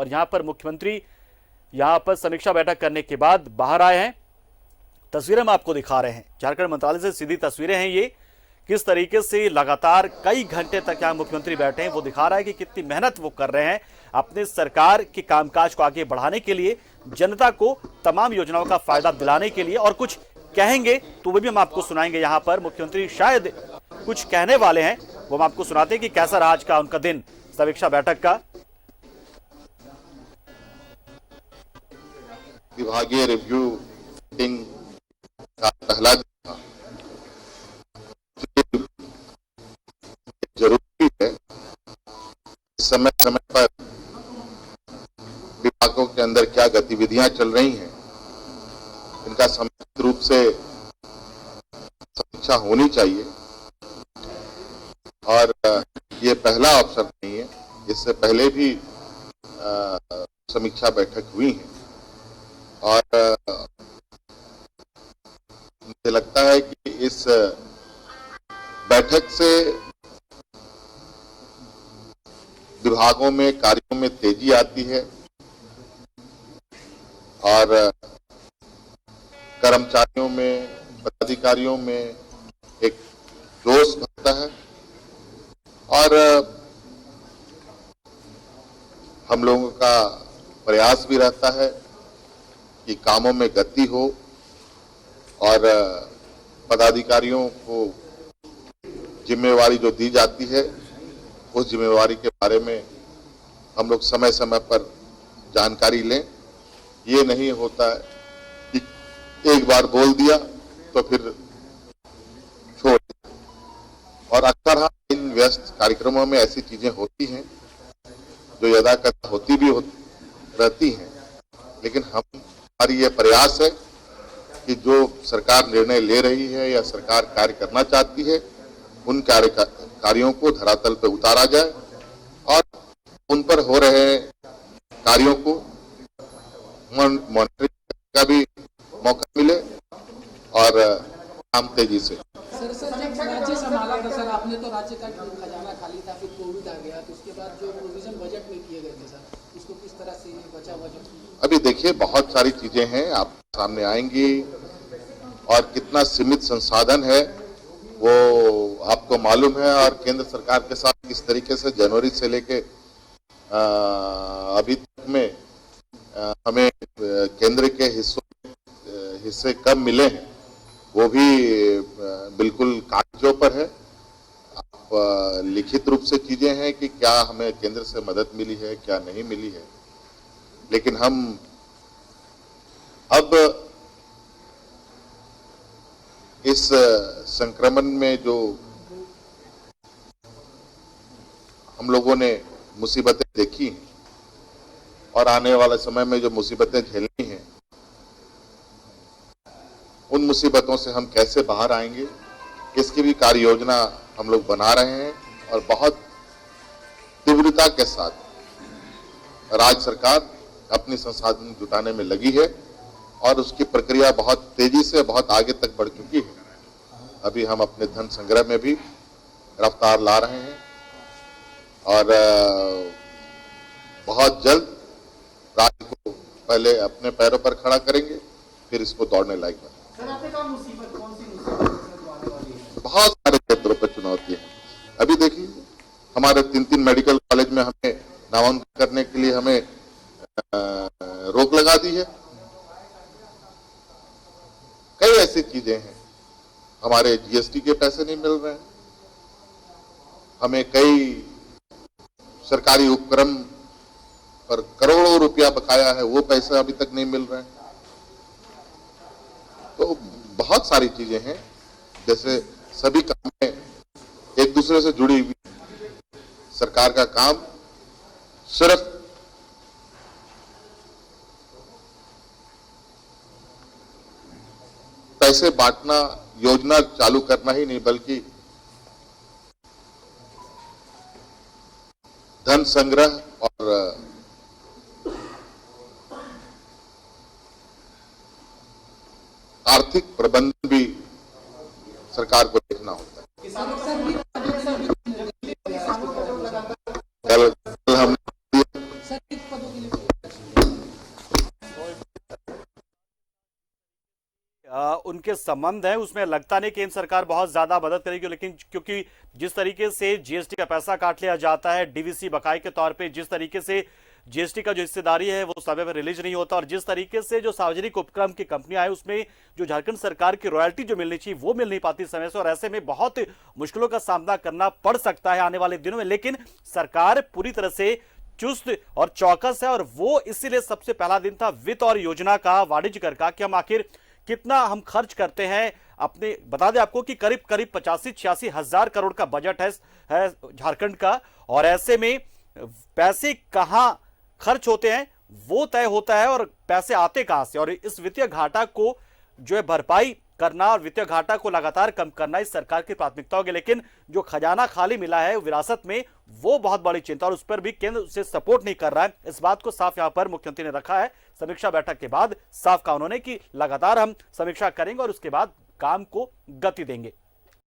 और यहां पर मुख्यमंत्री यहां पर समीक्षा बैठक करने के बाद बाहर आए हैं। तस्वीरें हम आपको दिखा रहे हैं, झारखंड मंत्रालय से सीधी तस्वीरें हैं ये। किस तरीके से लगातार कई घंटे तक यहाँ मुख्यमंत्री बैठे हैं, वो दिखा रहा है कि कितनी मेहनत वो कर रहे हैं अपने सरकार के कामकाज को आगे बढ़ाने के लिए, जनता को तमाम योजनाओं का फायदा दिलाने के लिए। और कुछ कहेंगे तो वो भी हम आपको सुनाएंगे। यहाँ पर मुख्यमंत्री शायद कुछ कहने वाले हैं, वो हम आपको सुनाते हैं कि कैसा रहा आज का उनका दिन समीक्षा बैठक का। विभागीय रिव्यू मीटिंग का पहला दिन था। जरूरी है समय समय पर विभागों के अंदर क्या गतिविधियां चल रही हैं, इनका समुचित रूप से समीक्षा होनी चाहिए। और ये पहला अवसर नहीं है, इससे पहले भी समीक्षा बैठक हुई है। और मुझे लगता है कि इस बैठक से विभागों में कार्यों में तेजी आती है और कर्मचारियों में, पदाधिकारियों में एक जोश भरता है और हम लोगों का प्रयास भी रहता है कि कामों में गति हो और पदाधिकारियों को जिम्मेवारी जो दी जाती है उस जिम्मेवारी के बारे में हम लोग समय समय पर जानकारी लें। ये नहीं होता है कि एक बार बोल दिया तो फिर छोड़ दिया। और अक्सर इन व्यस्त कार्यक्रमों में ऐसी चीजें होती हैं जो यदाकदा होती भी रहती हैं, लेकिन हमारी ये प्रयास है कि जो सरकार निर्णय ले रही है या सरकार कार्य करना चाहती है, उन कार्यों को धरातल पर उतारा जाए और उन पर हो रहे कार्यों को मॉनिटरिंग का भी मौका मिले और काम तेजी से। सर जब राज्य संभाला था सर आपने, तो राज्य का खजाना खाली था, फिर कोविड आ गया, तो उसके बाद जो प्रोविजन बजट में किए गए थे सर, उसको किस तरह से बचा बजट? अभी देखिए बहुत सारी चीजें हैं, आप सामने आएंगी और कितना सीमित संसाधन है वो आपको मालूम है। और केंद्र सरकार के साथ किस तरीके से जनवरी से लेके अभी तक में हमें केंद्र के हिस्से कम मिले हैं, वो भी बिल्कुल कागजों पर है। आप लिखित रूप से चीजें हैं कि क्या हमें केंद्र से मदद मिली है, क्या नहीं मिली है। लेकिन हम अब इस संक्रमण में जो हम लोगों ने मुसीबतें देखी हैं और आने वाले समय में जो मुसीबतें झेलनी हैं, उन मुसीबतों से हम कैसे बाहर आएंगे, इसकी भी कार्य योजना हम लोग बना रहे हैं। और बहुत तीव्रता के साथ राज्य सरकार अपनी संसाधन जुटाने में लगी है और उसकी प्रक्रिया बहुत तेजी से बहुत आगे तक बढ़ चुकी है। अभी हम अपने धन संग्रह में भी रफ्तार ला रहे हैं और बहुत जल्द राज्य को पहले अपने पैरों पर खड़ा करेंगे, फिर इसको दौड़ने लायक बनाएंगे। बहुत सारे क्षेत्रों पर चुनौती है। अभी देखिए हमारे 3 मेडिकल कॉलेज में हमें नामांकन करने के लिए हमें रोक लगा दी है। कई ऐसी चीजें हैं, हमारे जीएसटी के पैसे नहीं मिल रहे हैं, हमें कई सरकारी उपक्रम पर करोड़ों रुपया बकाया है, वो पैसा अभी तक नहीं मिल रहे हैं। तो बहुत सारी चीजें हैं, जैसे सभी काम में एक दूसरे से जुड़ी हुई। सरकार का काम सिर्फ पैसे बांटना, योजना चालू करना ही नहीं, बल्कि धन संग्रह और आर्थिक प्रबंधन भी सरकार को देखना होता है। कल हम लिए कोई उनके संबंध है उसमें लगता नहीं केंद्र सरकार बहुत ज्यादा मदद करेगी, लेकिन क्योंकि जिस तरीके से जीएसटी का पैसा काट लिया जाता है डीवीसी बकाये के तौर पे, जिस तरीके से जीएसटी का जो हिस्सेदारी है वो समय पर रिलीज नहीं होता, और जिस तरीके से जो सार्वजनिक उपक्रम की कंपनियां हैं उसमें जो झारखंड सरकार की रॉयल्टी जो मिलनी चाहिए वो मिल नहीं पाती समय से, और ऐसे में बहुत मुश्किलों का सामना करना पड़ सकता है आने वाले दिनों में। लेकिन सरकार पूरी तरह से चुस्त और चौकस है, और वो इसीलिए सबसे पहला दिन था वित्त और योजना का वाणिज्य कर का कि हम आखिर कितना हम खर्च करते हैं अपने। बता दें आपको कि करीब करीब 85-86 हजार करोड़ का बजट है झारखंड का, और ऐसे में पैसे कहां खर्च होते हैं वो तय होता है और पैसे आते कहां से, और इस वित्तीय घाटा को जो है भरपाई करना और वित्तीय घाटा को लगातार कम करना इस सरकार की प्राथमिकता होगी। लेकिन जो खजाना खाली मिला है विरासत में वो बहुत बड़ी चिंता, और उस पर भी केंद्र से सपोर्ट नहीं कर रहा है। इस बात को साफ यहां पर मुख्यमंत्री ने रखा है। समीक्षा बैठक के बाद साफ कहा उन्होंने कि लगातार हम समीक्षा करेंगे और उसके बाद काम को गति देंगे।